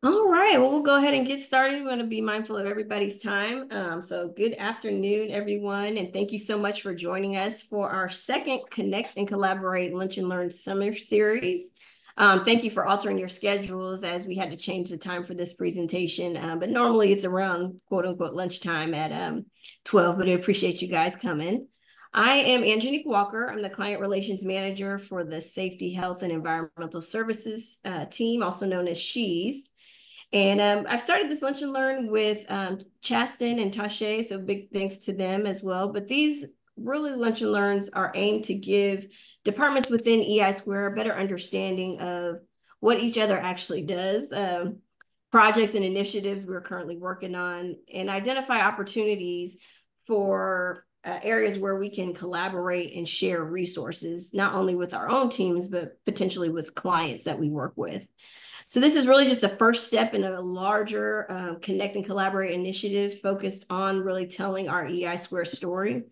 All right, well, we'll go ahead and get started. We're going to be mindful of everybody's time. So, good afternoon, everyone, and thank you so much for joining us for our second Connect and Collaborate Lunch and Learn Summer Series. Thank you for altering your schedules as we had to change the time for this presentation, but normally it's around quote unquote lunchtime at 12, but I appreciate you guys coming. I am Angenique Walker. I'm the Client Relations Manager for the Safety, Health, and Environmental Services team, also known as SHES. And I've started this Lunch and Learn with Chasten and Tashe, so big thanks to them as well. But these really Lunch and Learns are aimed to give departments within EI Square a better understanding of what each other actually does, projects and initiatives we're currently working on, and identify opportunities for areas where we can collaborate and share resources, not only with our own teams, but potentially with clients that we work with. So this is really just a first step in a larger Connect and Collaborate initiative focused on really telling our EI Square story.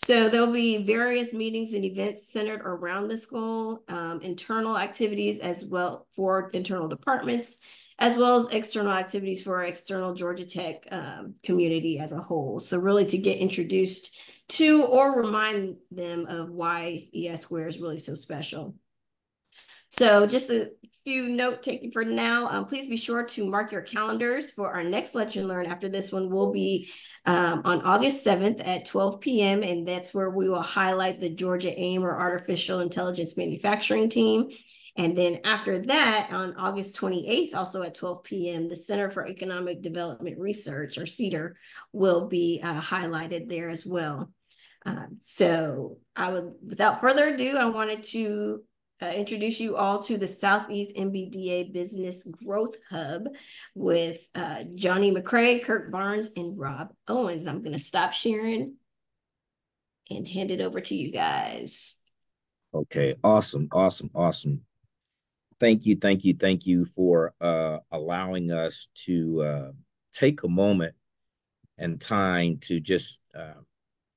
So there'll be various meetings and events centered around this goal, internal activities as well for internal departments, as well as external activities for our external Georgia Tech community as a whole. So really to get introduced to or remind them of why EI Square is really so special. So just a few note taking for now. Please be sure to mark your calendars for our next Lunch and Learn. After this one will be on August 7th at 12 p.m. And that's where we will highlight the Georgia AIM or Artificial Intelligence Manufacturing Team. And then after that, on August 28th, also at 12 p.m., the Center for Economic Development Research, or CEDAR, will be highlighted there as well. So without further ado, I wanted to introduce you all to the Southeast MBDA Business Growth Hub with Johnny McCrae, Kirk Barnes, and Rob Owens. I'm going to stop sharing and hand it over to you guys. Okay, awesome, awesome, awesome. Thank you for allowing us to take a moment and time to just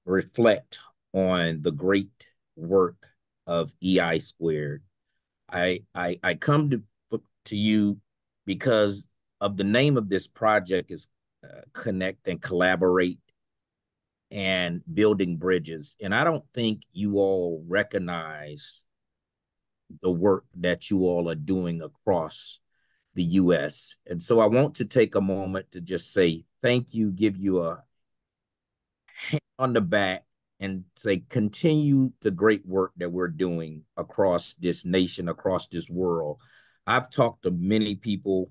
reflect on the great work of EI Squared. I come to you because of the name of this project is Connect and Collaborate and Building Bridges. And I don't think you all recognize the work that you all are doing across the US. And so I want to take a moment to just say thank you, give you a hand on the back, and say continue the great work that we're doing across this nation, across this world. I've talked to many people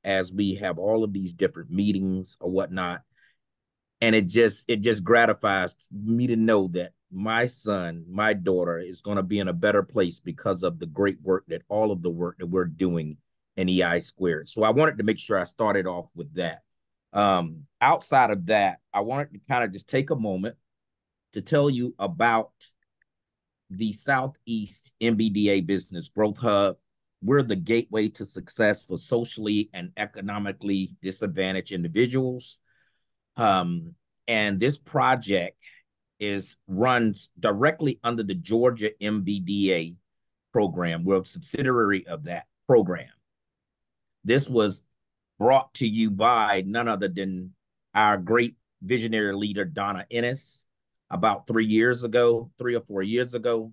as we have all of these different meetings or whatnot, and it just gratifies me to know that my son, my daughter is going to be in a better place because of the great work that all of the work that we're doing in EI Squared. So I wanted to make sure I started off with that. Outside of that, I wanted to kind of just take a moment to tell you about the Southeast MBDA Business Growth Hub. We're the gateway to success for socially and economically disadvantaged individuals. And this project runs directly under the Georgia MBDA program. We're a subsidiary of that program. This was brought to you by none other than our great visionary leader, Donna Ennis, about 3 or 4 years ago.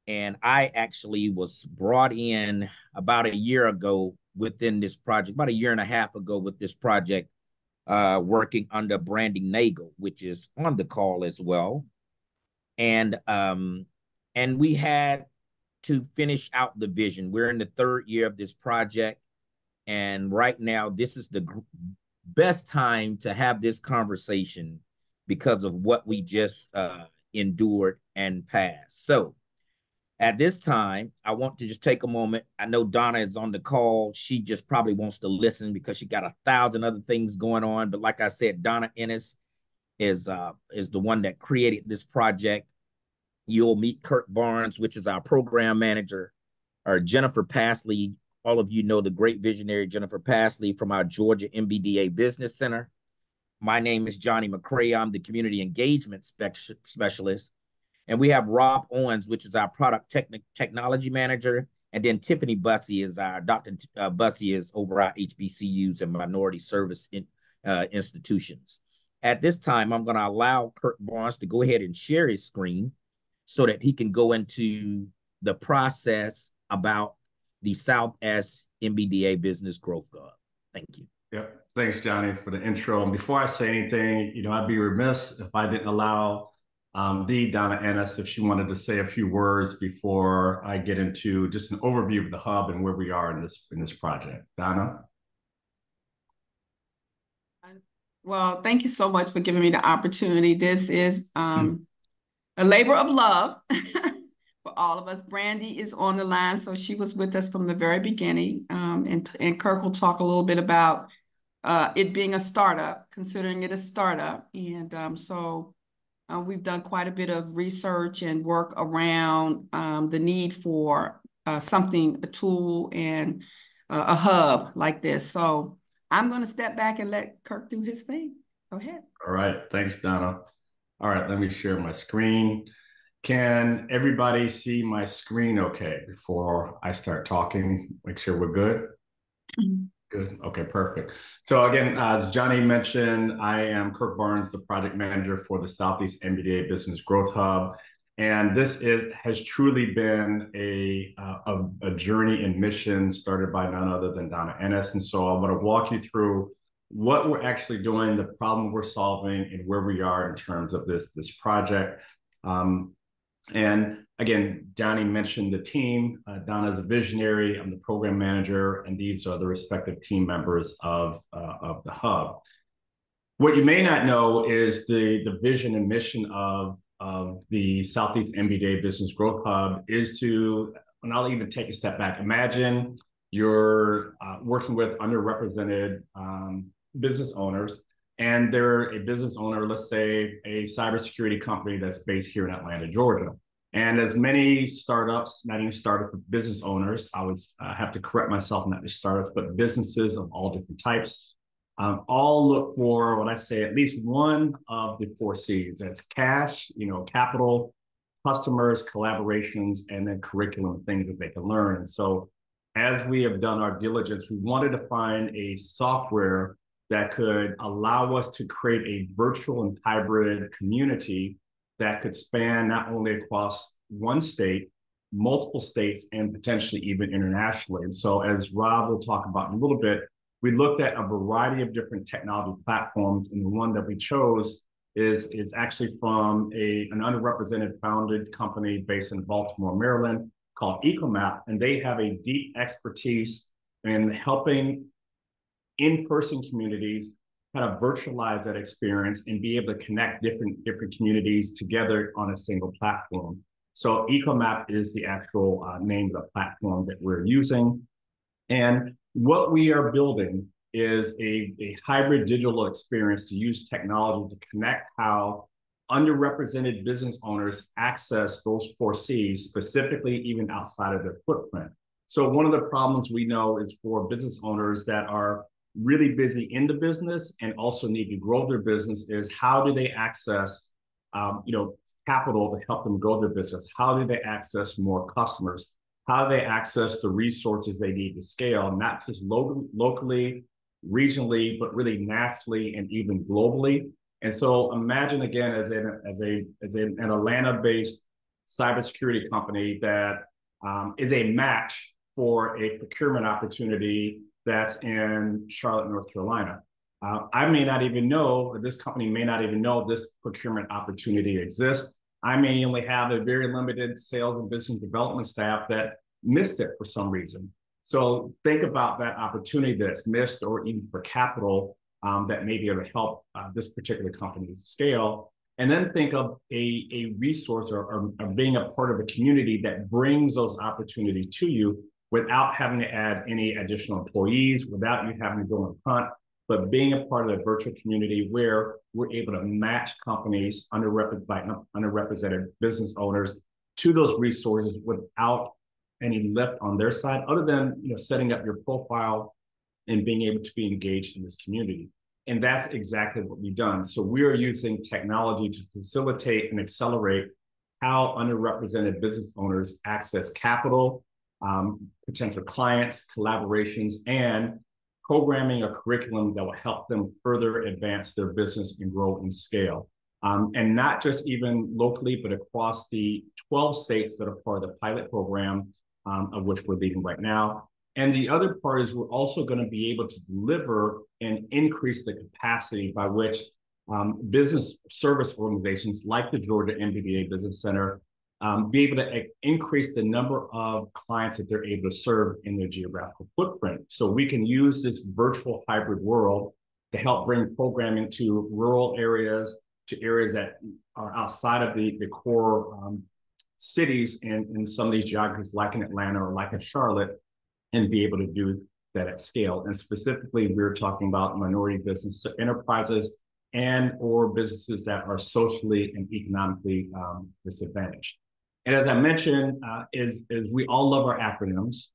And I actually was brought in about a year ago within this project, about a year and a half ago with this project, working under Brandon Nagel, which is on the call as well. And we had to finish out the vision. We're in the third year of this project. And right now, this is the best time to have this conversation because of what we just endured and passed. So at this time, I want to just take a moment. I know Donna is on the call. She just probably wants to listen because she got 1,000 other things going on. But like I said, Donna Ennis is the one that created this project. You'll meet Kirk Barnes, which is our program manager, or Jennifer Pasley. All of you know the great visionary Jennifer Pasley from our Georgia MBDA Business Center. My name is Johnny McCrae. I'm the community engagement specialist. And we have Rob Owens, which is our product technology manager. And then Tiffany Bussey is Dr. Bussey is over our HBCUs and minority service institutions. At this time, I'm going to allow Kirk Barnes to go ahead and share his screen so that he can go into the process about the Southeast MBDA Business Growth Hub. Thank you. Yep. Thanks, Johnny, for the intro. And before I say anything, I'd be remiss if I didn't allow the Donna Ennis, if she wanted to say a few words before I get into just an overview of the hub and where we are in this project. Donna? Well, thank you so much for giving me the opportunity. This is a labor of love for all of us. Brandy is on the line, so she was with us from the very beginning. And Kirk will talk a little bit about it being a startup, considering it a startup. And so we've done quite a bit of research and work around the need for something, a tool and a hub like this. So I'm going to step back and let Kirk do his thing. Go ahead. All right. Thanks, Donna. All right. Let me share my screen. Can everybody see my screen okay before I start talking? Make sure we're good. Good. Okay, perfect. So again, as Johnny mentioned, I am Kirk Barnes, the project manager for the Southeast MBDA Business Growth Hub. And this has truly been a journey and mission started by none other than Donna Ennis. And so I want to walk you through what we're actually doing, the problem we're solving, and where we are in terms of this project. And again, Johnny mentioned the team. Donna's a visionary. I'm the program manager, and these are the respective team members of the hub. What you may not know is the vision and mission of the Southeast MBDA Business Growth Hub is to, and I'll even take a step back. Imagine you're working with underrepresented business owners, and they're a business owner, let's say a cybersecurity company that's based here in Atlanta, Georgia. And as many startups, not even startup business owners, I would have to correct myself, not just startups, but businesses of all different types, all look for what I say, at least one of the 4 C's. That's cash, capital, customers, collaborations, and then curriculum, things that they can learn. And so as we have done our diligence, we wanted to find a software that could allow us to create a virtual and hybrid community that could span not only across one state, multiple states, and potentially even internationally. And so as Rob will talk about in a little bit, we looked at a variety of different technology platforms, and the one that we chose is actually from an underrepresented founded company based in Baltimore, Maryland, called EcoMap, and they have a deep expertise in helping in-person communities kind of virtualize that experience and be able to connect different communities together on a single platform. So EcoMap is the actual name of the platform that we're using. And what we are building is a hybrid digital experience to use technology to connect how underrepresented business owners access those 4 C's, specifically even outside of their footprint. So one of the problems we know is for business owners that are really busy in the business and also need to grow their business is how do they access capital to help them grow their business? How do they access more customers? How do they access the resources they need to scale, not just locally, regionally, but really nationally and even globally? And so imagine again as an Atlanta-based cybersecurity company that is a match for a procurement opportunity that's in Charlotte, North Carolina. I may not even know, or this company may not even know this procurement opportunity exists. I may only have a very limited sales and business development staff that missed it for some reason. So think about that opportunity that's missed, or even for capital that may be able to help this particular company scale. And then think of a resource or being a part of a community that brings those opportunities to you without having to add any additional employees, without you having to go and hunt, but being a part of the virtual community where we're able to match companies, underrepresented business owners, to those resources without any lift on their side, other than setting up your profile and being able to be engaged in this community. And that's exactly what we've done. So we are using technology to facilitate and accelerate how underrepresented business owners access capital, potential clients, collaborations, and programming a curriculum that will help them further advance their business and grow and scale. And not just even locally, but across the 12 states that are part of the pilot program, of which we're leading right now. And the other part is we're also going to be able to deliver and increase the capacity by which business service organizations like the Georgia MBDA Business Center be able to increase the number of clients that they're able to serve in their geographical footprint. So we can use this virtual hybrid world to help bring programming to rural areas, to areas that are outside of the core cities in some of these geographies, like in Atlanta or like in Charlotte, and be able to do that at scale. And specifically, we're talking about minority business enterprises and or businesses that are socially and economically disadvantaged. And as I mentioned, is we all love our acronyms.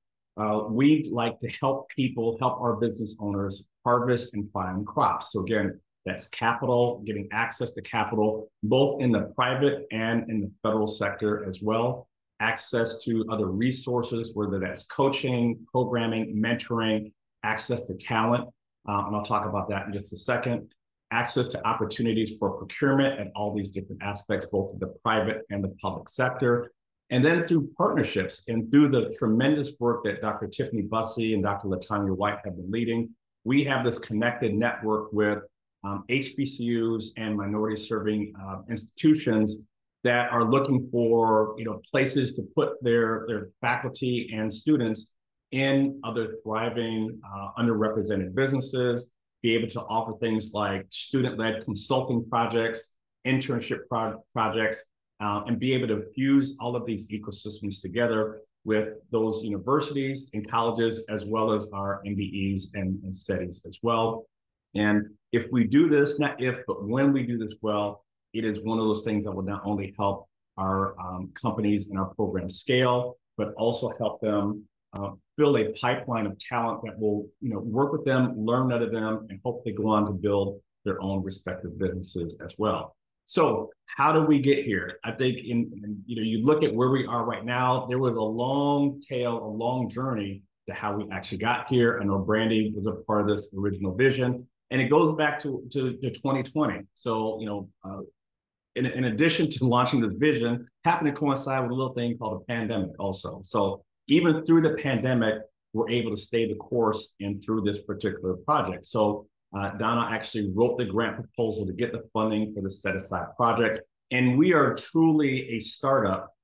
We'd like to help people, help our business owners harvest and find crops. So again, that's capital, getting access to capital, both in the private and in the federal sector as well. Access to other resources, whether that's coaching, programming, mentoring, access to talent. And I'll talk about that in just a second. Access to opportunities for procurement and all these different aspects, both of the private and the public sector. And then through partnerships and through the tremendous work that Dr. Tiffany Bussey and Dr. Latanya White have been leading, we have this connected network with HBCUs and minority serving institutions that are looking for places to put their faculty and students in other thriving underrepresented businesses, be able to offer things like student-led consulting projects, internship projects, and be able to fuse all of these ecosystems together with those universities and colleges, as well as our MBEs and settings as well. And if we do this, not if, but when we do this well, it is one of those things that will not only help our companies and our programs scale, but also help them build a pipeline of talent that will work with them, learn out of them, and hopefully go on to build their own respective businesses as well. So how do we get here? I think you look at where we are right now, there was a long tail, a long journey to how we actually got here. I know Brandy was a part of this original vision, and it goes back to 2020. So, in addition to launching this vision, happened to coincide with a little thing called a pandemic also. So even through the pandemic, we're able to stay the course and through this particular project. So Donna actually wrote the grant proposal to get the funding for the set-aside project. And we are truly a startup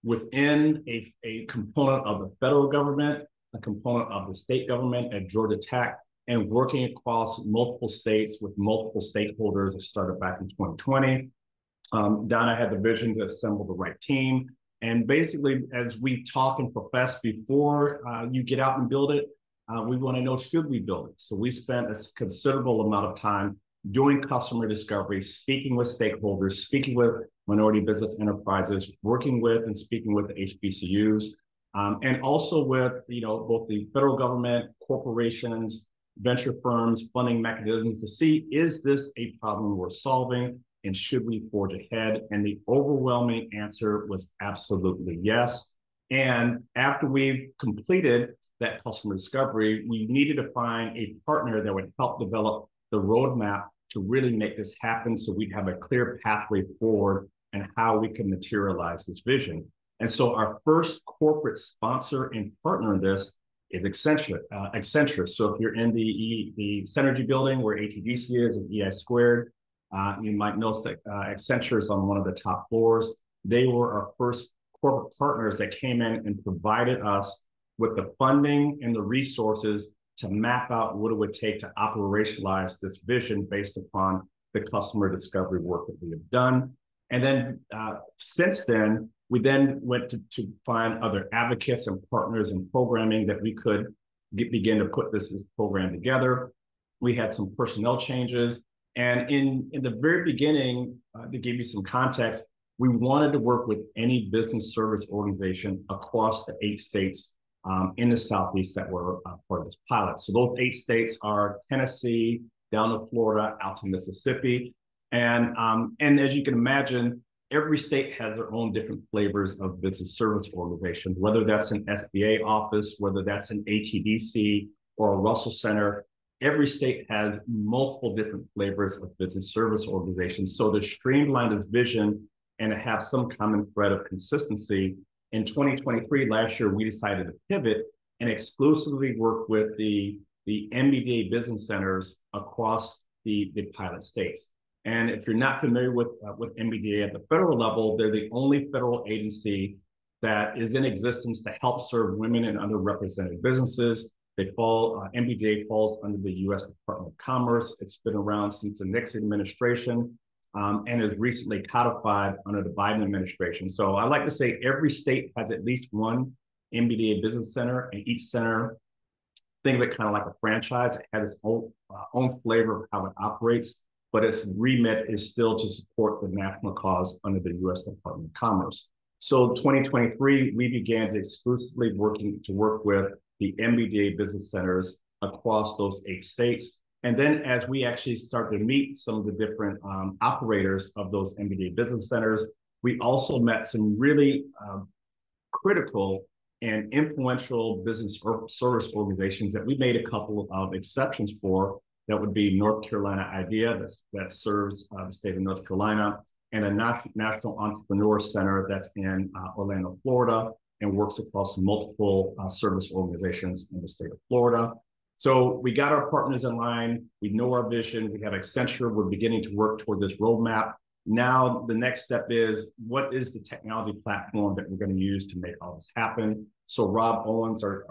within a component of the federal government, a component of the state government at Georgia Tech, and working across multiple states with multiple stakeholders that started back in 2020. Donna had the vision to assemble the right team. And basically, as we talk and profess before you get out and build it, we want to know, should we build it? So we spent a considerable amount of time doing customer discovery, speaking with stakeholders, speaking with minority business enterprises, working with and speaking with the HBCUs, and also with both the federal government, corporations, venture firms, funding mechanisms to see, is this a problem worth solving? And should we forge ahead? And the overwhelming answer was absolutely yes. And after we completed that customer discovery, we needed to find a partner that would help develop the roadmap to really make this happen, so we'd have a clear pathway forward and how we can materialize this vision. And so our first corporate sponsor and partner in this is Accenture. So if you're in the Synergy building where ATDC is and EI Squared, you might know Accenture is on one of the top floors. They were our first corporate partners that came in and provided us with the funding and the resources to map out what it would take to operationalize this vision based upon the customer discovery work that we have done. And then since then, we then went to find other advocates and partners in programming that we could begin to put this program together. We had some personnel changes. And in the very beginning, to give you some context, we wanted to work with any business service organization across the 8 states in the Southeast that were part of this pilot. So those 8 states are Tennessee, down to Florida, out to Mississippi. And as you can imagine, every state has their own different flavors of business service organizations, whether that's an SBA office, whether that's an ATDC or a Russell Center. Every state has multiple different flavors of business service organizations. So to streamline this vision and to have some common thread of consistency, in 2023, last year, we decided to pivot and exclusively work with the MBDA business centers across the pilot states. And if you're not familiar with MBDA at the federal level, they're the only federal agency that is in existence to help serve women and underrepresented businesses. MBDA falls under the U.S. Department of Commerce. It's been around since the Nixon administration and is recently codified under the Biden administration. So I like to say every state has at least one MBDA business center, and each center, think of it kind of like a franchise. It has its own flavor of how it operates, but its remit is still to support the national cause under the U.S. Department of Commerce. So 2023, we began to exclusively work with the MBDA business centers across those 8 states. And then as we actually started to meet some of the different operators of those MBDA business centers, we also met some really critical and influential business service organizations that we made a couple of exceptions for. That would be North Carolina IDEA, that serves the state of North Carolina, and a National Entrepreneur Center that's in Orlando, Florida, and works across multiple service organizations in the state of Florida. So we got our partners in line. We know our vision. We have Accenture. We're beginning to work toward this roadmap. Now, the next step is, what is the technology platform that we're going to use to make all this happen? So Rob Owens, our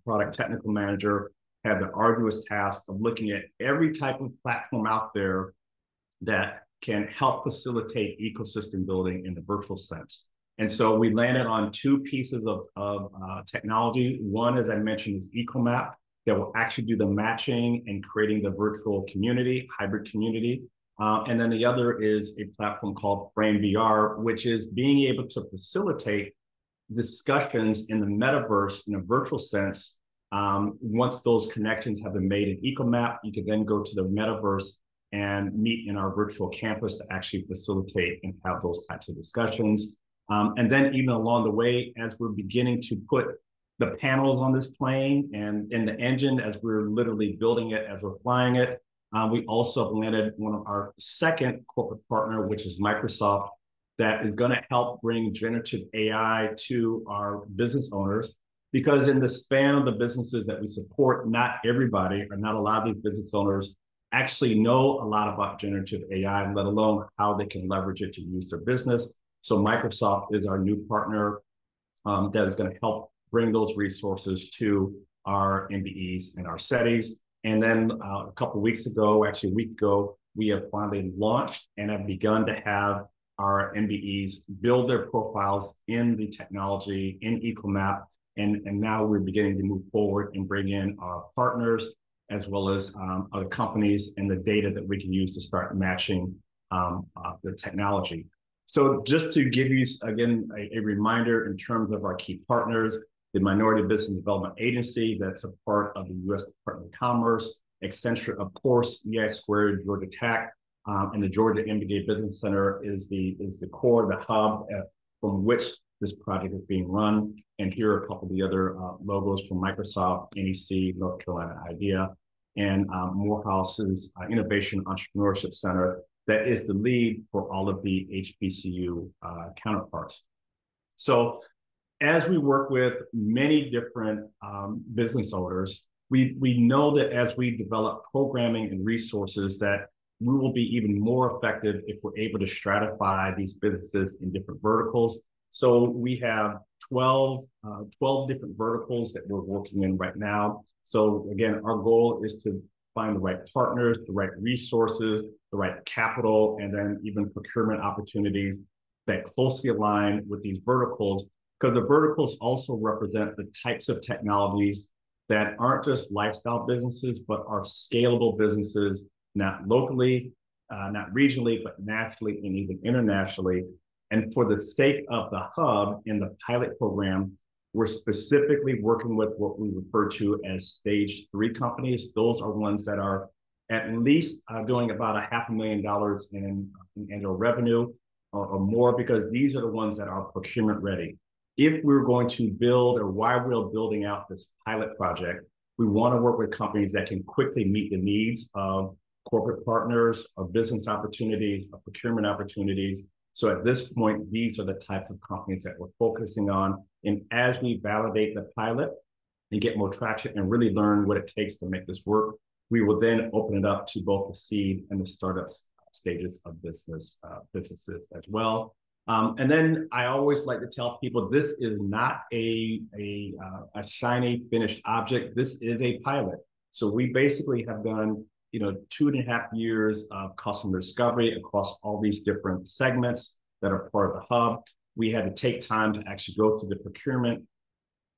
product technical manager, had the arduous task of looking at every type of platform out there that can help facilitate ecosystem building in the virtual sense. And so we landed on 2 pieces of technology. One, as I mentioned, is EcoMap, that will actually do the matching and creating the virtual community, hybrid community. And then the other is a platform called Frame VR, which is being able to facilitate discussions in the metaverse in a virtual sense. Once those connections have been made in EcoMap, you can then go to the metaverse and meet in our virtual campus to actually facilitate and have those types of discussions. And then even along the way, as we're beginning to put the panels on this plane and in the engine, as we're literally building it, as we're flying it, we also landed one of our second corporate partner, which is Microsoft, that is going to help bring generative AI to our business owners. Because in the span of the businesses that we support, not everybody or not a lot of these business owners actually know a lot about generative AI, let alone how they can leverage it to use their business. So Microsoft is our new partner that is going to help bring those resources to our MBEs and our SETIs. And then a couple of weeks ago, actually a week ago, we have finally launched and have begun to have our MBEs build their profiles in the technology, in EcoMap. And now we're beginning to move forward and bring in our partners, as well as other companies and the data that we can use to start matching the technology. So just to give you, again, a reminder in terms of our key partners, the Minority Business Development Agency, that's a part of the U.S. Department of Commerce, Accenture, of course, EI Squared, Georgia Tech, and the Georgia MBDA Business Center is the core, the hub from which this project is being run. And here are a couple of the other logos from Microsoft, NEC, North Carolina IDEA, and Morehouse's Innovation Entrepreneurship Center that is the lead for all of the HBCU counterparts. So as we work with many different business owners, we know that as we develop programming and resources that we will be even more effective if we're able to stratify these businesses in different verticals. So we have 12 different verticals that we're working in right now. So again, our goal is to find the right partners, the right resources, the right capital, and then even procurement opportunities that closely align with these verticals, because the verticals also represent the types of technologies that aren't just lifestyle businesses, but are scalable businesses, not locally, not regionally, but nationally and even internationally. And for the sake of the hub in the pilot program, we're specifically working with what we refer to as stage 3 companies. Those are ones that are at least doing about $500,000 in annual revenue. or more, because these are the ones that are procurement ready. If we're going to build, or while we're building out this pilot project, we want to work with companies that can quickly meet the needs of corporate partners, of business opportunities, of procurement opportunities. So at this point, these are the types of companies that we're focusing on. And as we validate the pilot and get more traction and really learn what it takes to make this work, we will then open it up to both the seed and the startup stages of businesses as well. And then I always like to tell people, this is not a shiny finished object. This is a pilot. So we basically have done 2.5 years of customer discovery across all these different segments that are part of the hub. We had to take time to actually go through the procurement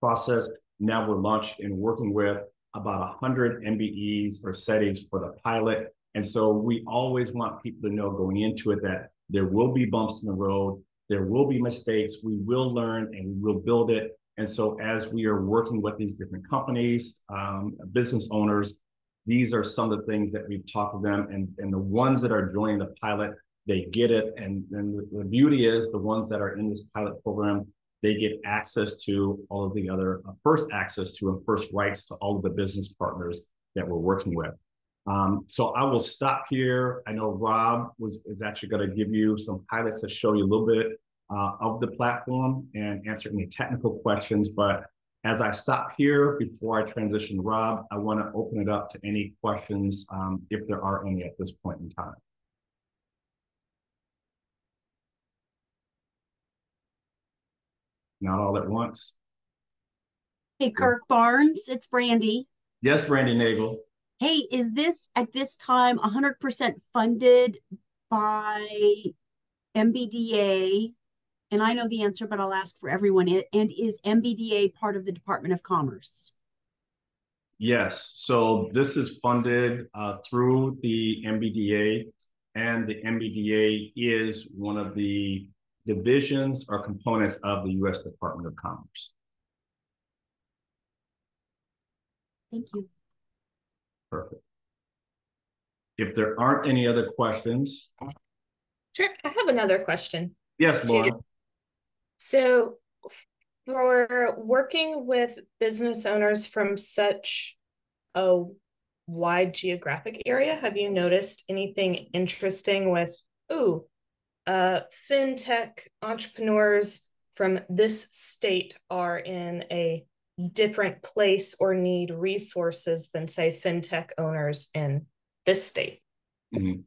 process. Now we're launching and working with about 100 MBEs or settings for the pilot. And so we always want people to know going into it that there will be bumps in the road, there will be mistakes, we will learn and we will build it. And so as we are working with these different companies, business owners, these are some of the things that we've talked to them, and the ones that are joining the pilot, they get it. And then the beauty is the ones that are in this pilot program, they get access to all of the other first access to and first rights to all of the business partners that we're working with. So I will stop here. I know Rob is actually going to give you some highlights to show you a little bit of the platform and answer any technical questions. But as I stop here, before I transition to Rob, I want to open it up to any questions if there are any at this point in time. Not all at once. Hey, Kirk Barnes, it's Brandy. Yes, Brandy Nagel. Hey, is this at this time 100% funded by MBDA? And I know the answer, but I'll ask for everyone. And is MBDA part of the Department of Commerce? Yes. So this is funded through the MBDA, and the MBDA is one of the divisions or components of the U.S. Department of Commerce. Thank you. Perfect. If there aren't any other questions. Sure, I have another question. Yes, Laura. So for working with business owners from such a wide geographic area, have you noticed anything interesting with, fintech entrepreneurs from this state are in a different place or need resources than, say, fintech owners in this state? Mm-hmm.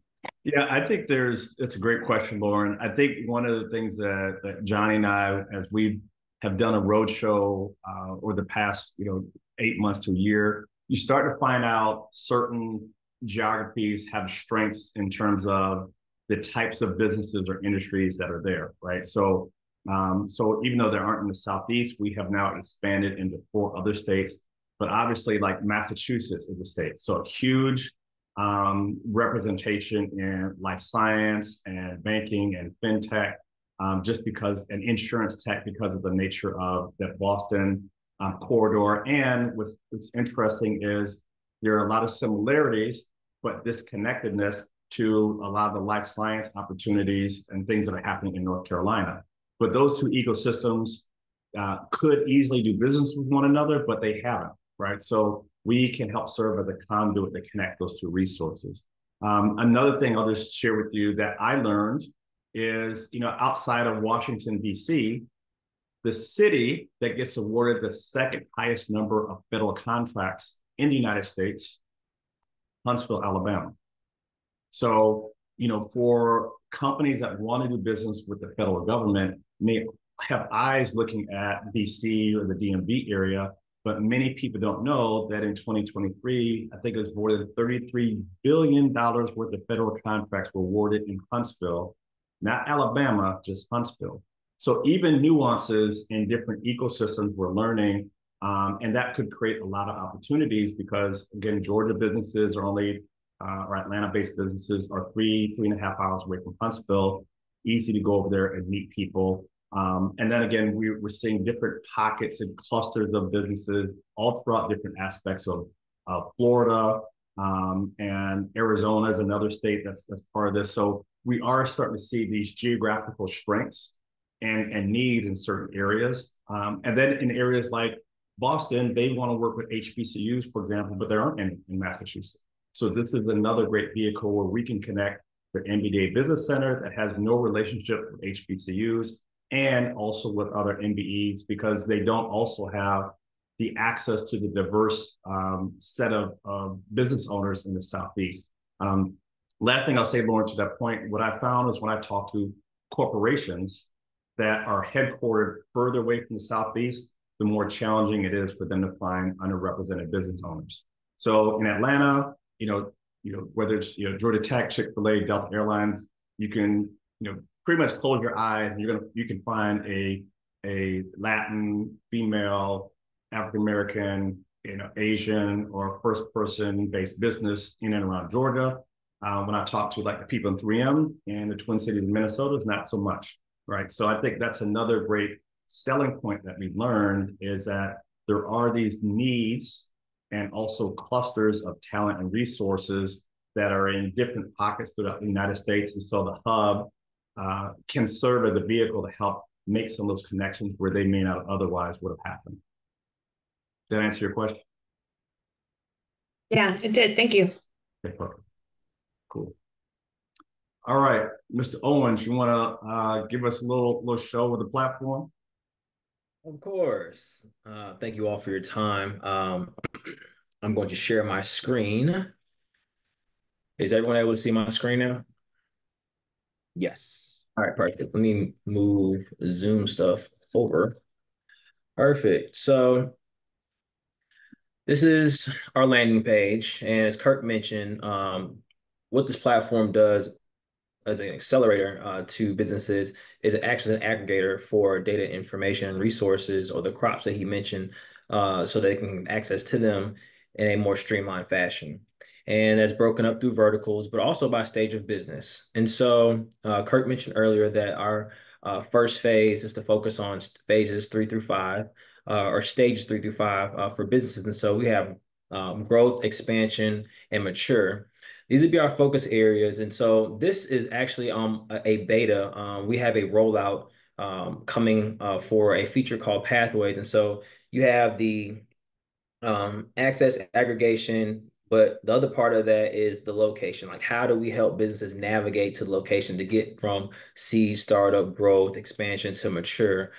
Yeah, I think it's a great question, Lauren. I think one of the things that Johnny and I, as we have done a roadshow over the past 8 months to a year, you start to find out certain geographies have strengths in terms of the types of businesses or industries that are there, right? So even though there aren't in the Southeast, we have now expanded into 4 other states. But obviously, like Massachusetts is a state, so a huge representation in life science and banking and fintech, just because, and insurance tech, because of the nature of that Boston corridor. And what's interesting is there are a lot of similarities, but disconnectedness to a lot of the life science opportunities and things that are happening in North Carolina. But those two ecosystems could easily do business with one another, but they haven't, right? So we can help serve as a conduit to connect those two resources. Another thing I'll just share with you that I learned is, outside of Washington, D.C., the city that gets awarded the second highest number of federal contracts in the United States, Huntsville, Alabama. So, for companies that want to do business with the federal government, may have eyes looking at DC or the DMV area, but many people don't know that in 2023, I think it was more than $33 billion worth of federal contracts were awarded in Huntsville, not Alabama, just Huntsville. So even nuances in different ecosystems we're learning, and that could create a lot of opportunities because, again, Georgia businesses are only, or Atlanta-based businesses are 3.5 hours away from Huntsville, easy to go over there and meet people. And then again, we're seeing different pockets and clusters of businesses all throughout different aspects of Florida, and Arizona is another state that's part of this. So we are starting to see these geographical strengths and need in certain areas. And then in areas like Boston, they want to work with HBCUs, for example, but there aren't any in Massachusetts. So this is another great vehicle where we can connect the MBDA Business Center that has no relationship with HBCUs and also with other MBEs because they don't also have the access to the diverse set of business owners in the Southeast. Last thing I'll say, Lauren, to that point, what I found is when I talk to corporations that are headquartered further away from the Southeast, the more challenging it is for them to find underrepresented business owners. So in Atlanta, whether it's Georgia Tech, Chick-fil-A, Delta Airlines, you can pretty much close your eyes and you can find a Latin, female, African American, Asian, or first person based business in and around Georgia. When I talk to like the people in 3M and the Twin Cities of Minnesota, it's not so much, right? So I think that's another great selling point that we learned is that there are these needs and also clusters of talent and resources that are in different pockets throughout the United States. And so the hub can serve as a vehicle to help make some of those connections where they may not otherwise would have happened. Did that answer your question? Yeah, it did. Thank you. Okay, perfect. Cool. All right, Mr. Owens, you want to give us a little show with the platform? Of course. Thank you all for your time. I'm going to share my screen. Is everyone able to see my screen now? Yes. All right, perfect. Let me move Zoom stuff over. Perfect. So this is our landing page. And as Kirk mentioned, what this platform does as an accelerator to businesses is it acts as an aggregator for data, information, and resources, or the crops that he mentioned, so they can have access to them in a more streamlined fashion. And that's broken up through verticals, but also by stage of business. And so Kirk mentioned earlier that our first phase is to focus on phases 3 through 5, or stages 3 through 5 for businesses. And so we have growth, expansion, and mature. These would be our focus areas. And so this is actually a beta. We have a rollout coming for a feature called Pathways. And so you have the access aggregation, but the other part of that is the location. Like, how do we help businesses navigate to the location to get from seed, startup, growth, expansion to mature?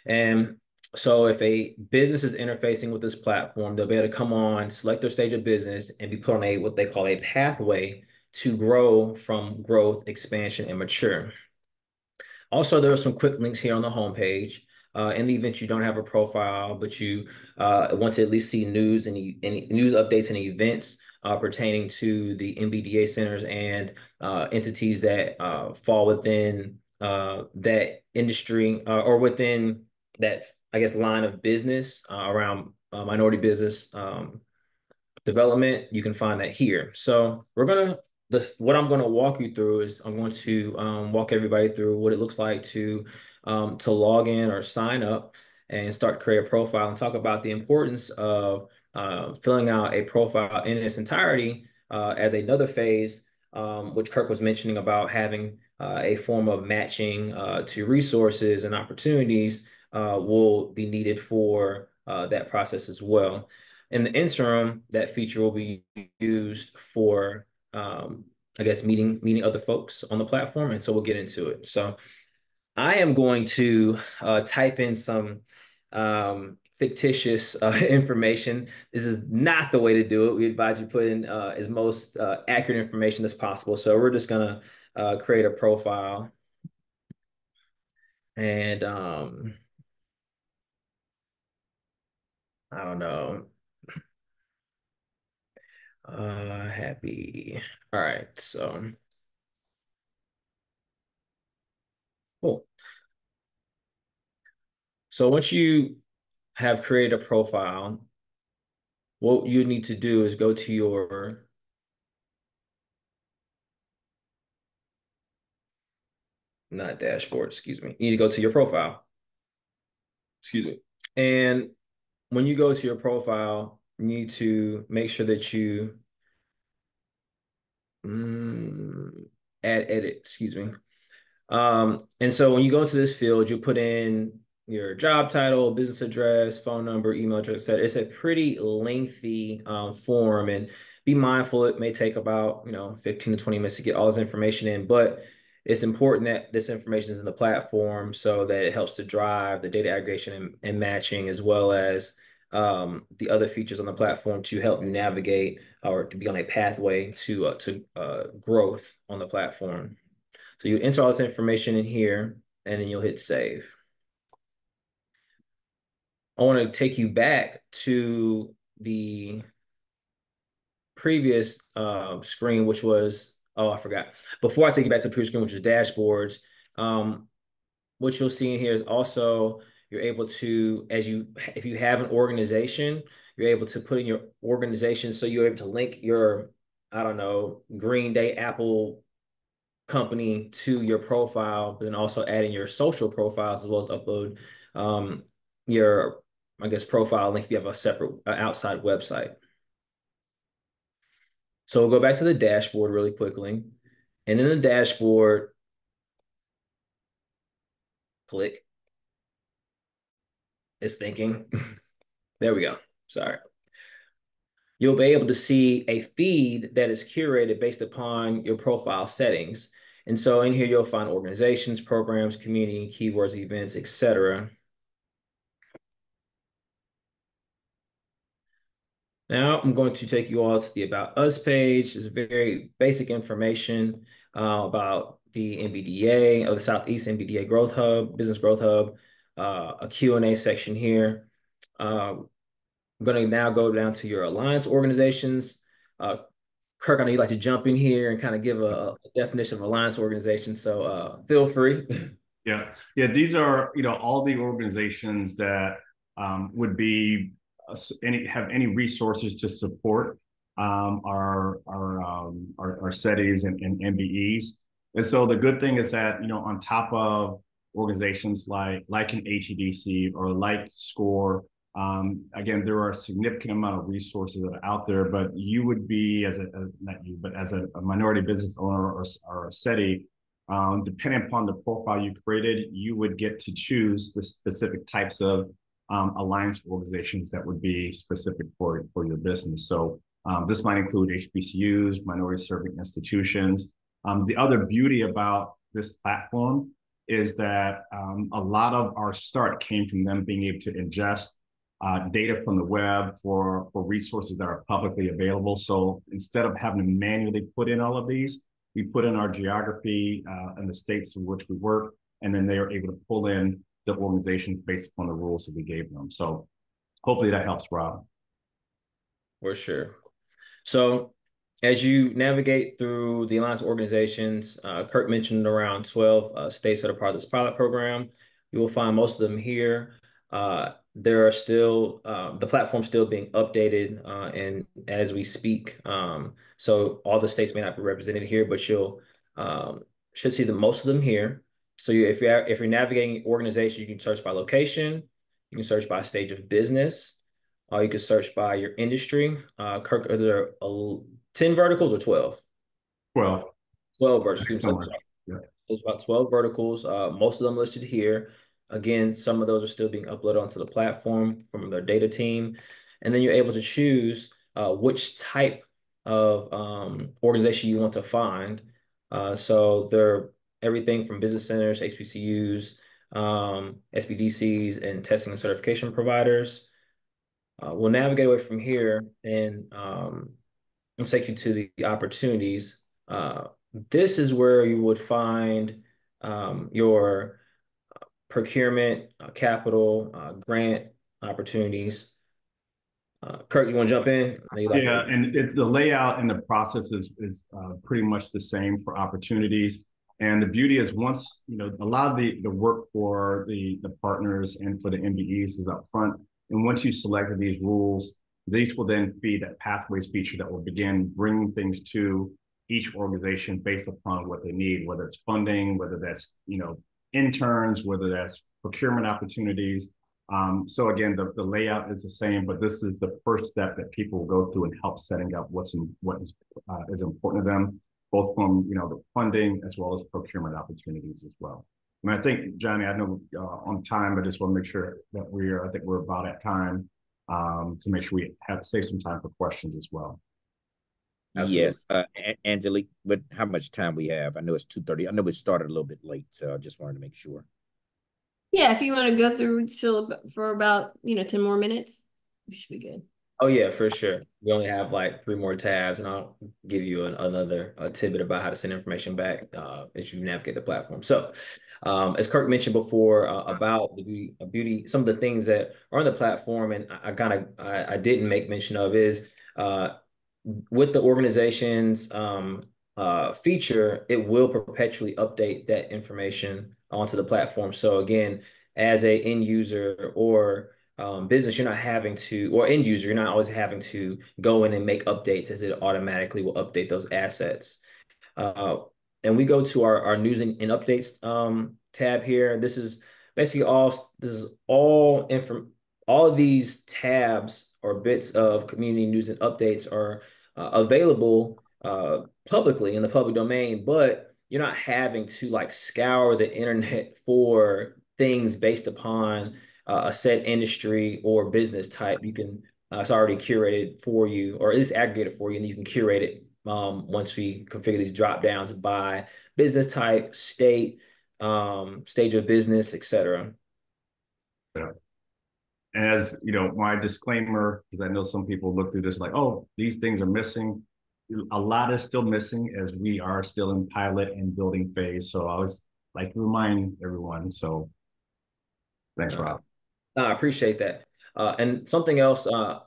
And so if a business is interfacing with this platform, they'll be able to come on, select their stage of business, and be put on what they call a pathway to grow from growth, expansion, and mature. Also, there are some quick links here on the homepage. In the event you don't have a profile, but you want to at least see news and any news updates and events pertaining to the MBDA centers and entities that fall within that industry or within that, I guess, line of business around minority business development, you can find that here. So what I'm going to walk you through is I'm going to walk everybody through what it looks like to log in or sign up and start to create a profile and talk about the importance of filling out a profile in its entirety as another phase, which Kirk was mentioning about having a form of matching to resources and opportunities will be needed for that process as well. In the interim, that feature will be used for, I guess, meeting other folks on the platform. And so we'll get into it. So I am going to type in some fictitious information. This is not the way to do it. We advise you put in as most accurate information as possible. So we're just going to create a profile. And I don't know. Happy. All right, so cool. So once you have created a profile, what you need to do is go to your not dashboard, excuse me. You need to go to your profile. Excuse me. And when you go to your profile, you need to make sure that you add edit, excuse me. And so when you go into this field, you put in your job title, business address, phone number, email address, etc. It's a pretty lengthy form, and be mindful it may take about 15 to 20 minutes to get all this information in, but it's important that this information is in the platform so that it helps to drive the data aggregation and matching, as well as the other features on the platform to help you navigate or to be on a pathway to growth on the platform. So you enter all this information in here, and then you'll hit save. I want to take you back to the previous screen, which was, oh, I forgot. Before I take you back to the previous screen, which is dashboards, what you'll see in here is also you're able to, if you have an organization, you're able to put in your organization. So you're able to link your, I don't know, Green Day Apple company to your profile, but then also adding your social profiles, as well as upload your, I guess, profile link if you have a separate outside website. So we'll go back to the dashboard really quickly. And in the dashboard, click. It's thinking. There we go. Sorry. You'll be able to see a feed that is curated based upon your profile settings. And so in here, you'll find organizations, programs, community, keywords, events, etc. Now I'm going to take you all to the About Us page. It's very basic information about the MBDA, or the Southeast MBDA Growth Hub, Business Growth Hub, a Q&A section here. I'm going to now go down to your alliance organizations. Kirk, I know you like to jump in here and kind of give a definition of alliance organization, so feel free. Yeah, these are all the organizations that would be have any resources to support our SETIs and MBEs. And so the good thing is that on top of organizations like an HEDC or like SCORE, again, there are a significant amount of resources that are out there, but you would be, not you, but as a minority business owner or a SETI, depending upon the profile you created, you would get to choose the specific types of alliance organizations that would be specific for your business. So this might include HBCUs, minority serving institutions. The other beauty about this platform is that a lot of our start came from them being able to ingest data from the web for resources that are publicly available. So instead of having to manually put in all of these, we put in our geography and the states in which we work, and then they are able to pull in the organizations based upon the rules that we gave them. So hopefully that helps, Rob. For sure. So as you navigate through the alliance organizations, Kirk mentioned around 12 states that are part of this pilot program. You will find most of them here. There are still, the platform's still being updated and as we speak. So all the states may not be represented here, but you'll should see most of them here. So if you're navigating organization, you can search by location, you can search by stage of business, you can search by your industry. Kirk, are there 10 verticals or 12? 12. 12 verticals. Yeah. There's about 12 verticals. Most of them listed here. Again, some of those are still being uploaded onto the platform from their data team. And then you're able to choose which type of organization you want to find. So they're everything from business centers, HBCUs, SBDCs, and testing and certification providers. We'll navigate away from here and let's take you to the opportunities. This is where you would find your procurement, capital, grant opportunities. Kirk, you want to jump in? Yeah, and the layout and the process is pretty much the same for opportunities. And the beauty is once, a lot of the work for the partners and for the MBEs is up front. And once you selected these rules, these will then feed that pathways feature that will begin bringing things to each organization based upon what they need, whether it's funding, whether that's, interns, whether that's procurement opportunities. So again, the layout is the same, but this is the first step that people will go through and help setting up what is important to them. both from, the funding as well as procurement opportunities as well. And I think, Johnny, I know on time, I just want to make sure that I think we're about at time to make sure we have save some time for questions as well. Absolutely. Yes, Angelique, but how much time we have? I know it's 2:30. I know we started a little bit late, so I just wanted to make sure. Yeah, if you want to go through for about 10 more minutes, we should be good. Oh yeah, for sure. We only have like 3 more tabs, and I'll give you another tidbit about how to send information back as you navigate the platform. So, as Kirk mentioned before about the beauty, some of the things that are on the platform, and I didn't make mention of is with the organization's feature, it will perpetually update that information onto the platform. So again, as a end user or business, you're not having to, or end user, you're not always having to go in and make updates, as it automatically will update those assets. And we go to our news and updates tab here. This is basically all of these tabs or bits of community news and updates are available publicly in the public domain, but you're not having to like scour the internet for things based upon a set industry or business type. You can it's already curated for you, or at least aggregated for you, and you can curate it once we configure these drop downs by business type, state, stage of business, etc. Yeah. And as my disclaimer, because I know some people look through this like, oh, these things are missing. A lot is still missing as we are still in pilot and building phase. So I always like to remind everyone. So thanks, Rob. I appreciate that. And something else, I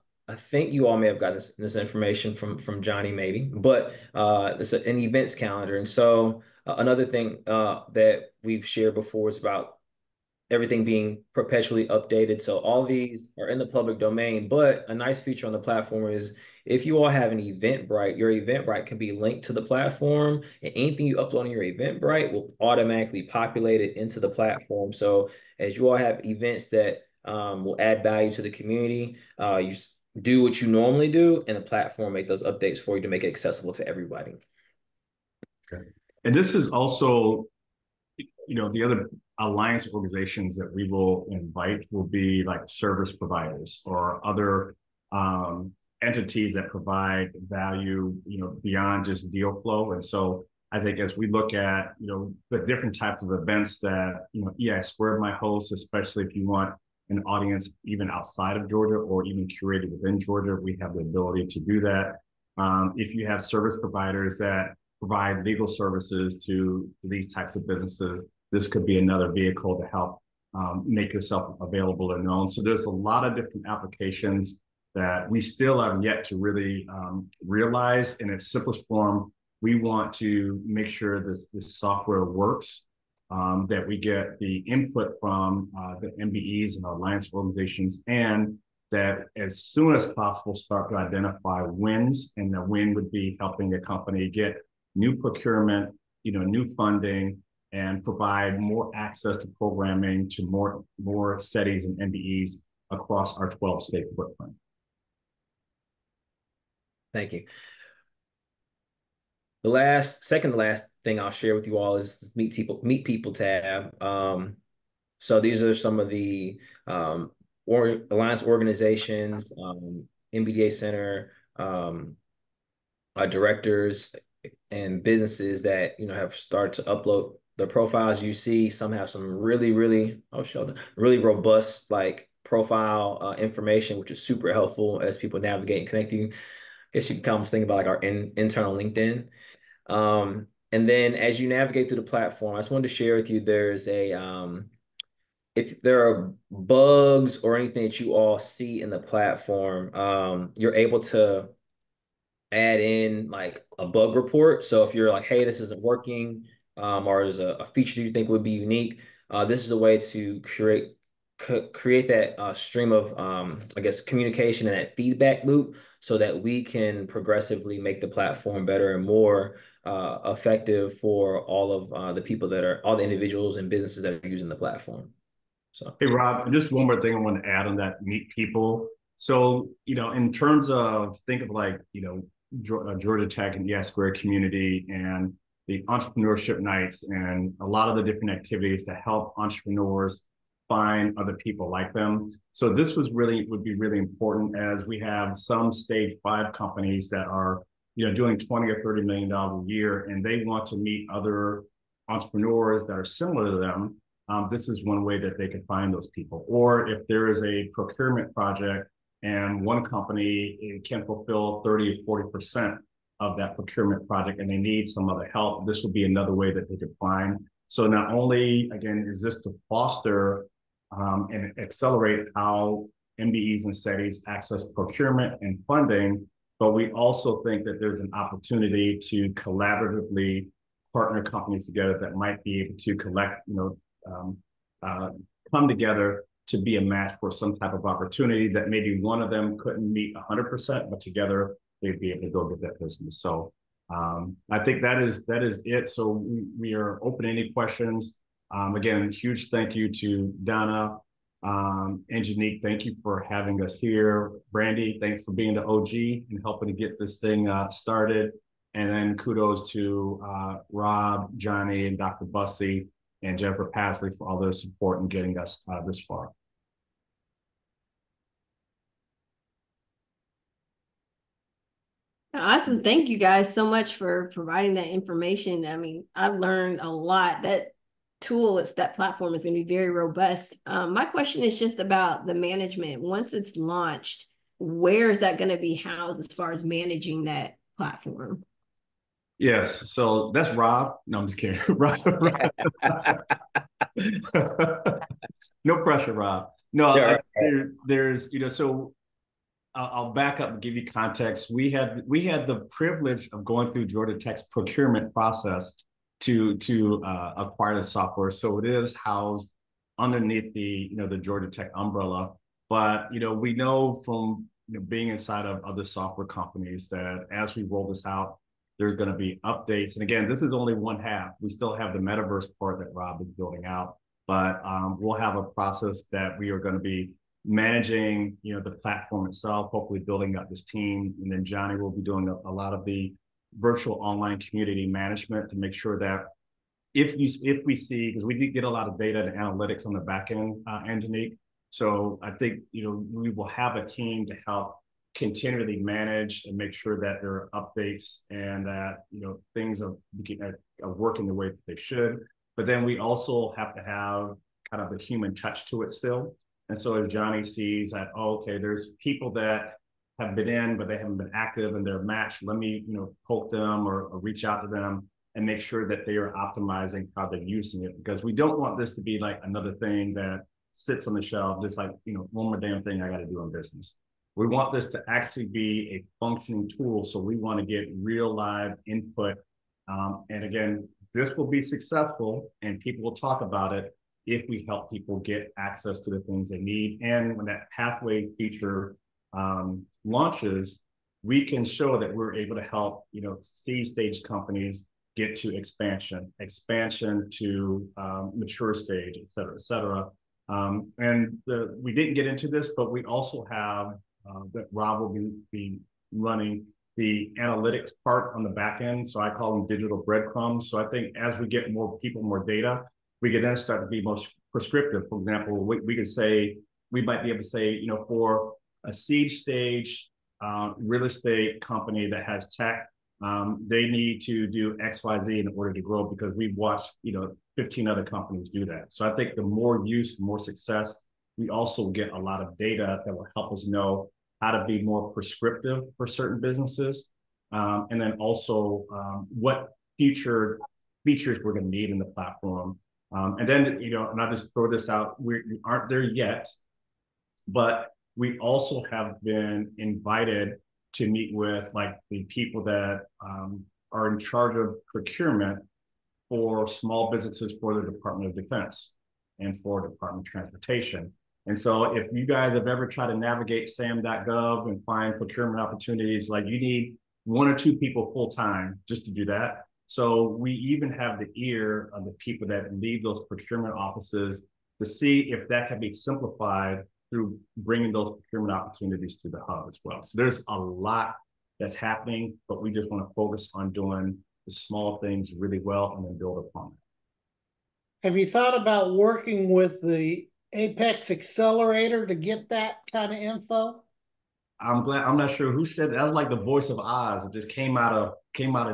think you all may have gotten this information from Johnny, maybe, but it's an events calendar. And so another thing that we've shared before is about everything being perpetually updated. So all these are in the public domain, but a nice feature on the platform is if you all have an Eventbrite, your Eventbrite can be linked to the platform, and anything you upload on your Eventbrite will automatically populate it into the platform. So as you all have events that will add value to the community, you do what you normally do, and the platform make those updates for you to make it accessible to everybody. Okay. And this is also, the other alliance organizations that we will invite will be like service providers or other entities that provide value, beyond just deal flow. And so I think as we look at, the different types of events that, EI Squared might host, especially if you want an audience even outside of Georgia or even curated within Georgia, we have the ability to do that. If you have service providers that provide legal services to these types of businesses, this could be another vehicle to help make yourself available and known. So there's a lot of different applications that we still have yet to really realize in its simplest form. We want to make sure this software works, that we get the input from the MBEs and alliance organizations, and that as soon as possible start to identify wins, and the win would be helping a company get new procurement, new funding, and provide more access to programming to more cities and MBEs across our 12-state footprint. Thank you. The second to last thing I'll share with you all is this Meet People tab. So these are some of the alliance organizations, MBDA Center, directors, and businesses that have started to upload their profiles. You see some have some really robust like profile information, which is super helpful as people navigate and connect you. I guess you can almost think about like our internal LinkedIn. And then as you navigate through the platform, I just wanted to share with you, there's if there are bugs or anything that you all see in the platform, you're able to add in like a bug report. So if you're like, hey, this isn't working, or there's a feature you think would be unique, this is a way to create that stream of, I guess, communication and that feedback loop so that we can progressively make the platform better and more effective for all of the people all the individuals and businesses that are using the platform. So, hey, Rob, just one more thing I want to add on that Meet People. So, in terms of think of like, Georgia Tech and ES Square community and the entrepreneurship nights and a lot of the different activities to help entrepreneurs find other people like them. So this would be really important, as we have some stage 5 companies that are doing 20 or $30 million a year, and they want to meet other entrepreneurs that are similar to them. This is one way that they can find those people. Or if there is a procurement project and one company can fulfill 30 or 40% of that procurement project and they need some other help, this would be another way that they could find. So not only, again, is this to foster and accelerate how MBEs and SETIs access procurement and funding, but we also think that there's an opportunity to collaboratively partner companies together that might be able to come together to be a match for some type of opportunity that maybe one of them couldn't meet 100%, but together they'd be able to go get that business. So I think that is it. So we are open to any questions. Again, huge thank you to Donna and Janique. Thank you for having us here. Brandy, thanks for being the OG and helping to get this thing started. And then kudos to Rob, Johnny, and Dr. Bussey and Jennifer Pasley for all their support in getting us this far. Awesome. Thank you guys so much for providing that information. I mean, I've learned a lot. That platform is going to be very robust. My question is just about the management. Once it's launched, where is that going to be housed as far as managing that platform? Yes, so that's Rob. No, I'm just kidding. Rob. No pressure, Rob. No, Yeah, there's so I'll back up and give you context. We had the privilege of going through Georgia Tech's procurement process to acquire the software. So it is housed underneath the Georgia Tech umbrella. But we know from being inside of other software companies that as we roll this out, there's going to be updates. And again, this is only one half. We still have the metaverse part that Rob is building out, but we'll have a process that we are going to be managing, the platform itself, hopefully building up this team. And then Johnny will be doing a lot of the virtual online community management to make sure that if we see, because we did get a lot of data and analytics on the back end, Angelique. So I think, we will have a team to help continually manage and make sure that there are updates and that, things are working the way that they should. But then we also have to have kind of the human touch to it still. And so if Johnny sees that, okay, there's people that have been in, but they haven't been active and they're matched, let me, poke them or reach out to them and make sure that they are optimizing how they're using it. Because we don't want this to be like another thing that sits on the shelf, just like, one more damn thing I got to do in business. We want this to actually be a functioning tool. So we want to get real live input. And again, this will be successful and people will talk about it if we help people get access to the things they need. And when that pathway feature launches, we can show that we're able to help, seed stage companies get to expansion to mature stage, et cetera, et cetera. And we didn't get into this, but we also have that Rob will be running the analytics part on the back end. So I call them digital breadcrumbs. So I think as we get more people, more data, we can then start to be more prescriptive. For example, we could say, we might be able to say, for a seed stage real estate company that has tech, they need to do X, Y, Z in order to grow because we've watched, 15 other companies do that. So I think the more use, the more success, we also get a lot of data that will help us know how to be more prescriptive for certain businesses. And then also what future features we're going to need in the platform. And then, and I'll just throw this out, we aren't there yet, but we also have been invited to meet with like the people that are in charge of procurement for small businesses for the Department of Defense and for Department of Transportation. And so if you guys have ever tried to navigate sam.gov and find procurement opportunities, like you need 1 or 2 people full-time just to do that. So we even have the ear of the people that lead those procurement offices to see if that can be simplified through bringing those procurement opportunities to the hub as well. So there's a lot that's happening, but we just want to focus on doing the small things really well and then build upon it. Have you thought about working with the Apex Accelerator to get that kind of info? I'm glad. I'm not sure who said that. That was like the voice of Oz. It just came out of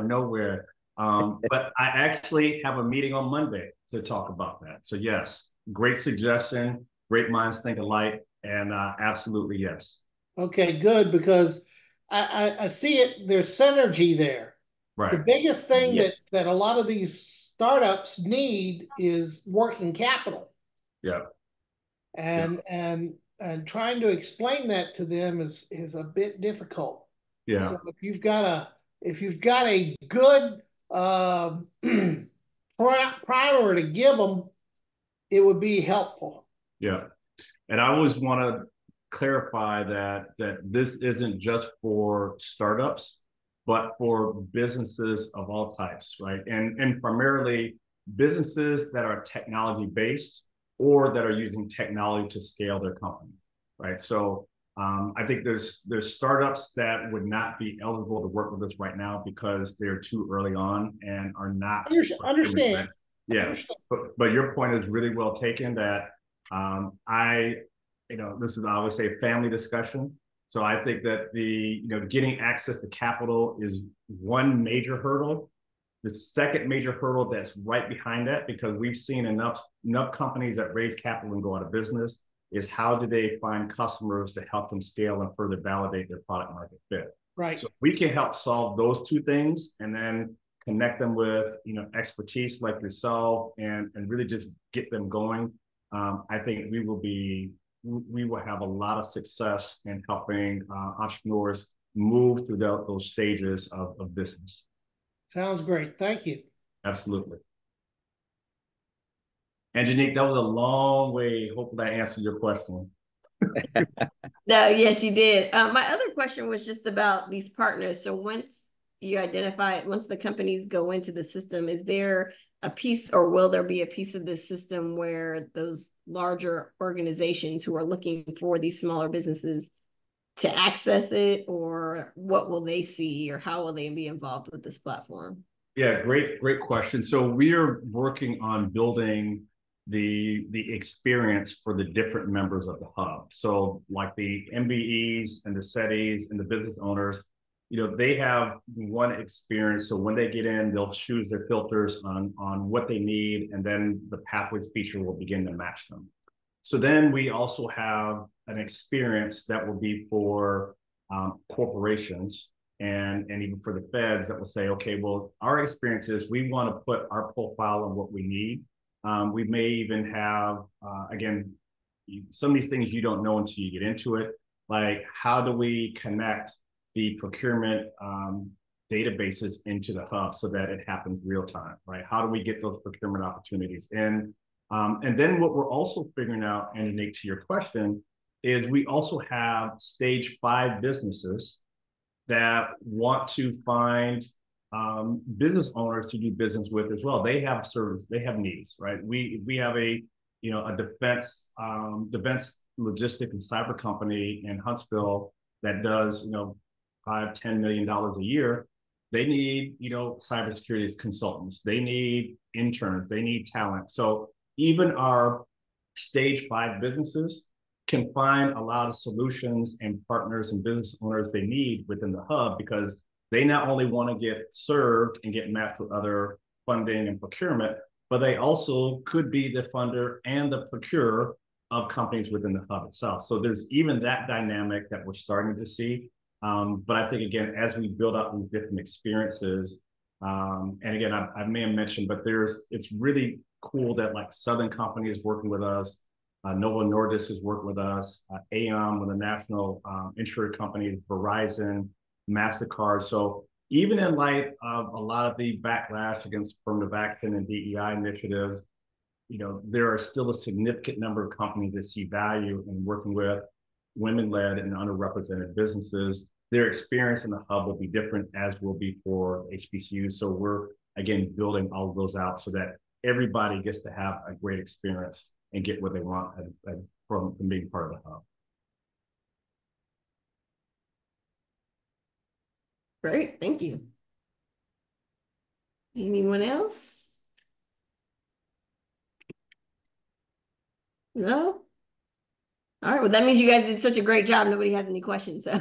nowhere. But I actually have a meeting on Monday to talk about that. So yes, great suggestion. Great minds think alike, and absolutely yes. Okay, good, because I see it. There's synergy there. Right. The biggest thing Yes. that a lot of these startups need is working capital. Yeah. And trying to explain that to them is a bit difficult. Yeah. So if you've got a good primer to give them, it would be helpful. Yeah. And I always want to clarify that this isn't just for startups, but for businesses of all types, right? And primarily businesses that are technology based or that are using technology to scale their company, right? So I think there's startups that would not be eligible to work with us right now because they're too early on and are not Understand. Yeah, Understand. but your point is really well taken. That this is, I always say, a family discussion. So I think that getting access to capital is one major hurdle. The second major hurdle that's right behind that, because we've seen enough companies that raise capital and go out of business, is how do they find customers to help them scale and further validate their product market fit. Right. So we can help solve those two things and then connect them with expertise like yourself and really just get them going. I think we will have a lot of success in helping entrepreneurs move through those stages of business. Sounds great. Thank you. Absolutely. And Janique, that was a long way. Hopefully I answered your question. No, yes, you did. My other question was just about these partners. So once the companies go into the system, is there a piece, or will there be a piece of this system where those larger organizations who are looking for these smaller businesses to access it, or what will they see, or how will they be involved with this platform? Yeah, great question. So we are working on building the experience for the different members of the hub. So like the MBEs and the SETIs and the business owners, they have one experience. So when they get in, they'll choose their filters on what they need, and then the pathways feature will begin to match them. So then we also have an experience that will be for corporations and even for the feds that will say, okay, well, our experience is we want to put our profile on what we need. We may even have, again, some of these things you don't know until you get into it, like how do we connect the procurement databases into the hub so that it happens real time, right? How do we get those procurement opportunities in? And then what we're also figuring out, and Nate, to your question, is we also have stage 5 businesses that want to find business owners to do business with as well. They have needs, right? We have a defense logistic and cyber company in Huntsville that does $5-10 million a year. They need cybersecurity consultants. They need interns. They need talent. So even our stage 5 businesses can find a lot of solutions and partners and business owners they need within the hub, because they not only want to get served and get matched with other funding and procurement, but they also could be the funder and the procurer of companies within the hub itself. So there's even that dynamic that we're starting to see. But I think, again, as we build out these different experiences, and again, I may have mentioned, but it's really cool that like Southern Company is working with us. Novo Nordisk has worked with us, Aon, with a national insurance company, Verizon, MasterCard. So even in light of a lot of the backlash against affirmative action and DEI initiatives, there are still a significant number of companies that see value in working with women-led and underrepresented businesses. Their experience in the hub will be different, as will be for HBCUs. So we're, again, building all of those out so that everybody gets to have a great experience and get what they want from being part of the hub. Great, thank you. Anyone else? No? All right, well, that means you guys did such a great job. Nobody has any questions. So,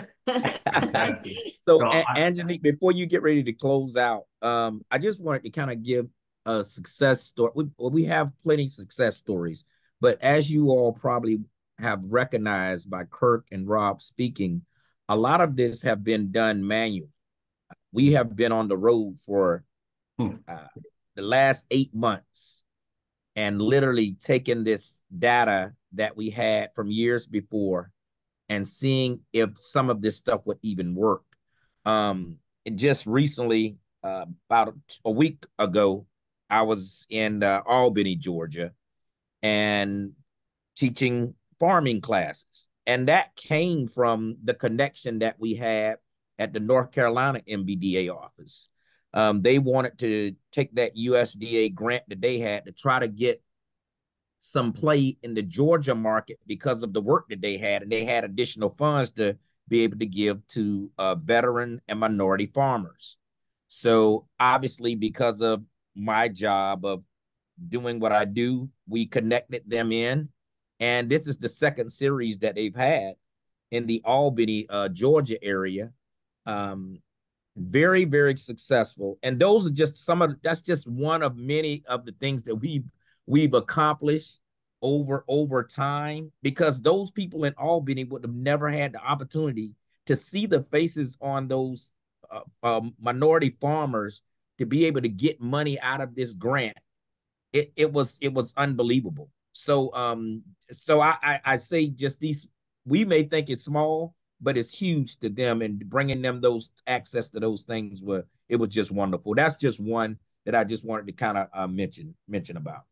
So, So Angelique, before you get ready to close out, I just wanted to kind of give a success story. We have plenty of success stories, but as you all probably have recognized by Kirk and Rob speaking, a lot of this have been done manually. We have been on the road for the last 8 months and literally taken this data that we had from years before and seeing if some of this stuff would even work. Just recently, about a week ago, I was in Albany, Georgia, and teaching farming classes. And that came from the connection that we had at the North Carolina MBDA office. They wanted to take that USDA grant that they had to try to get some play in the Georgia market because of the work that they had, and they had additional funds to be able to give to veteran and minority farmers. So obviously, because of my job of doing what I do, we connected them in, and this is the second series that they've had in the Albany, Georgia area. Very, very successful, and those are just that's just one of many of the things that we've accomplished over time, because those people in Albany would have never had the opportunity to see the faces on those minority farmers to be able to get money out of this grant. It was unbelievable. So I say just these, we may think it's small, but it's huge to them, and bringing them those access to those things it was just wonderful. That's just one that I just wanted to kind of mention about.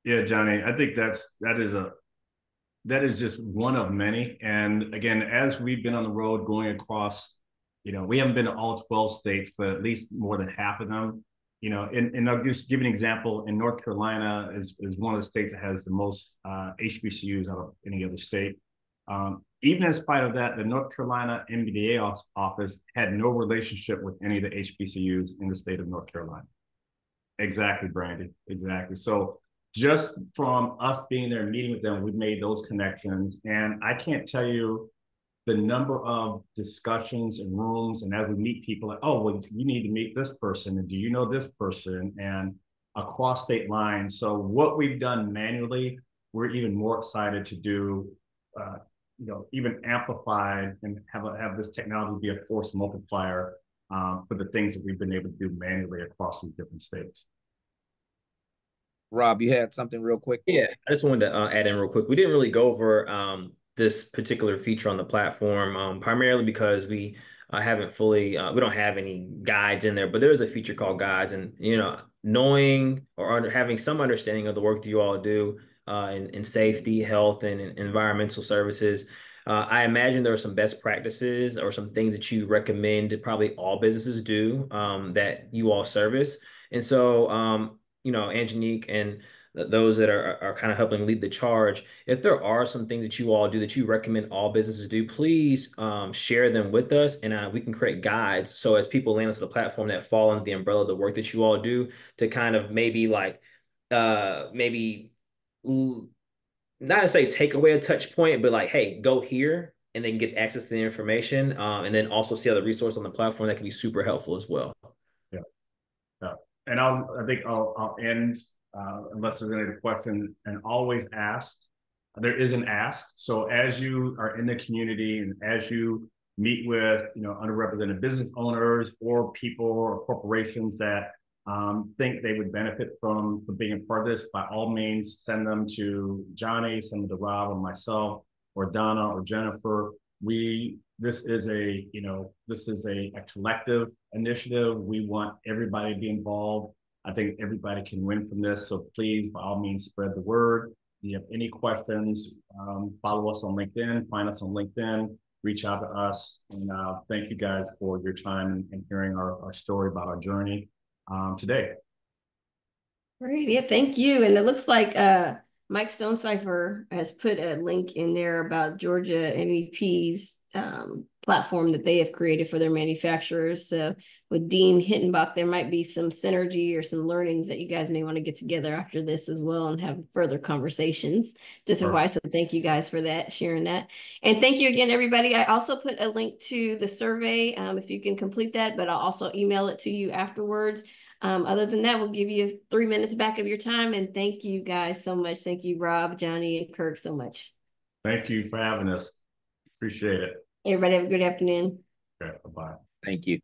yeah, Johnny, I think that is just one of many. And again, as we've been on the road going across, we haven't been to all 12 states, but at least more than half of them. And I'll just give an example. In North Carolina is one of the states that has the most HBCUs out of any other state. Even in spite of that, the North Carolina MBDA office had no relationship with any of the HBCUs in the state of North Carolina. Exactly, Brandy. Exactly. So just from us being there and meeting with them, we've made those connections. And I can't tell you the number of discussions and rooms, and as we meet people, like, oh, well, you need to meet this person, and do you know this person, and across state lines. So what we've done manually, we're even more excited to do, even amplified and have this technology be a force multiplier for the things that we've been able to do manually across these different states. Rob, you had something real quick? Yeah, I just wanted to add in real quick. We didn't really go over this particular feature on the platform, primarily because we haven't fully, we don't have any guides in there, but there is a feature called guides, and knowing or having some understanding of the work that you all do in safety, health, and environmental services. I imagine there are some best practices or some things that you recommend that probably all businesses do that you all service. And so, Angenique and those that are kind of helping lead the charge, if there are some things that you all do that you recommend all businesses do, please share them with us, and we can create guides. So as people land onto the platform that fall under the umbrella of the work that you all do, to kind of maybe not to say take away a touch point, but like, hey, go here and then get access to the information, and then also see other resources on the platform that can be super helpful as well. Yeah, yeah. And I think I'll end unless there's any question, and always ask. There is an ask. So as you are in the community and as you meet with underrepresented business owners or people or corporations that think they would benefit from being a part of this, by all means, send them to Johnny, send them to Rob or myself or Donna or Jennifer. This is a collective initiative. We want everybody to be involved. I think everybody can win from this. So please, by all means, spread the word. If you have any questions, follow us on LinkedIn, find us on LinkedIn, reach out to us. And thank you guys for your time and hearing our story about our journey today. Great. Yeah, thank you. And it looks like Mike Stonecipher has put a link in there about Georgia MEP's platform that they have created for their manufacturers. So with Dean Hittenbach, there might be some synergy or some learnings that you guys may want to get together after this as well and have further conversations. District-wide. So thank you guys for that, sharing that. And thank you again, everybody. I also put a link to the survey if you can complete that, but I'll also email it to you afterwards. Other than that, we'll give you 3 minutes back of your time. And thank you guys so much. Thank you, Rob, Johnny, and Kirk so much. Thank you for having us. Appreciate it. Everybody have a good afternoon. Okay, bye-bye. Thank you.